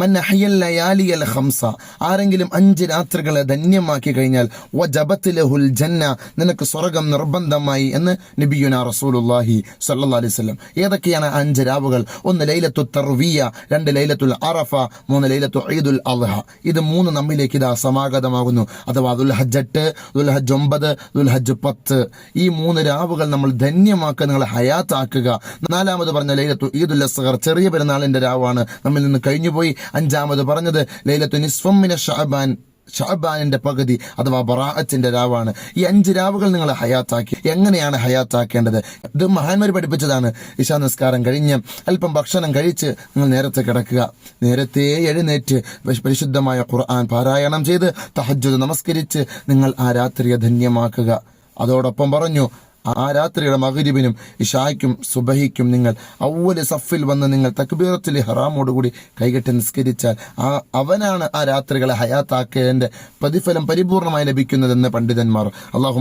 മൻ അഹ്യൽ ലയാലിയൽ ഖംസ, ആരെങ്കിലും 5 രാത്രികളെ ധന്യമാക്കി കഴിഞ്ഞാൽ വജബത് ലഹുൽ ജന്ന, നിനക്ക് സ്വർഗ്ഗം നിർബന്ധമായി എന്ന് നബിയുനാ റസൂലുള്ളാഹി സ്വല്ലല്ലാഹു അലൈഹി വസല്ലം. ഏതൊക്കെയാണ് 5 രാവുകൾ? 1 ലൈലത്തു തർവിയ, 2 ലൈലത്തുൽ അറഫ, 3 ലൈലത്തു ഈദുൽ അദ്ഹ. ഇത് 3 നമ്മിലേക്ക് ഇതാ സമാഗതമാകുന്നു. അഥവാ ദുൽഹജ്ജ് 8, ദുൽഹജ്ജ് 9, ദുൽഹജ്ജ് 10. ഈ 3 രാവുകൾ നമ്മൾ ധന്യമാക്കുക, നിങ്ങൾ ഹയാത്താക്കുക. 4-മത് പറഞ്ഞ ലൈലത്തു ഈദുൽ അസ്ഗർ, ചെറിയ പെരുന്നാളിന്റെ രാവാണ്, നമ്മിൽ നിന്ന് കഴിഞ്ഞുപോയി. 5-മത് പറഞ്ഞത് ലൈലത്തു നിസ്ഫും മിന ശഅബാൻ, ഷഅബാനിന്റെ പകുതി അഥവാ ബറാഅത്തിന്റെ രാവാണ്. ഈ 5 രാവുകൾ നിങ്ങൾ ഹയാത്താക്കി. എങ്ങനെയാണ് ഹയാത്താക്കേണ്ടത്? ഇത് മഹാന്മാർ പഠിപ്പിച്ചതാണ്. ഇശാ നിസ്കാരം കഴിഞ്ഞ് അല്പം ഭക്ഷണം കഴിച്ച് നിങ്ങൾ നേരത്തെ കിടക്കുക. നേരത്തെ എഴുന്നേറ്റ് പരിശുദ്ധമായ ഖുർആൻ പാരായണം ചെയ്ത് തഹജ്ജുദ് നമസ്കരിച്ച് നിങ്ങൾ ആ രാത്രിയെ ധന്യമാക്കുക. അതോടൊപ്പം പറഞ്ഞു, ആ രാത്രിയുടെ മഗ്രിബിനും ഇശായ്ക്കും സുബഹിക്കും നിങ്ങൾ അവ്വല് സഫിൽ വന്ന് നിങ്ങൾ തക്ബീറത്തുൽ ഇഹ്റാമോടുകൂടി കൈകെട്ടി നിസ്കരിച്ചാൽ അവനാണ് ആ രാത്രികളെ ഹയാത്താക്കേണ്ട പ്രതിഫലം പരിപൂർണമായി ലഭിക്കുന്നതെന്ന് പണ്ഡിതന്മാർ. അല്ലാഹു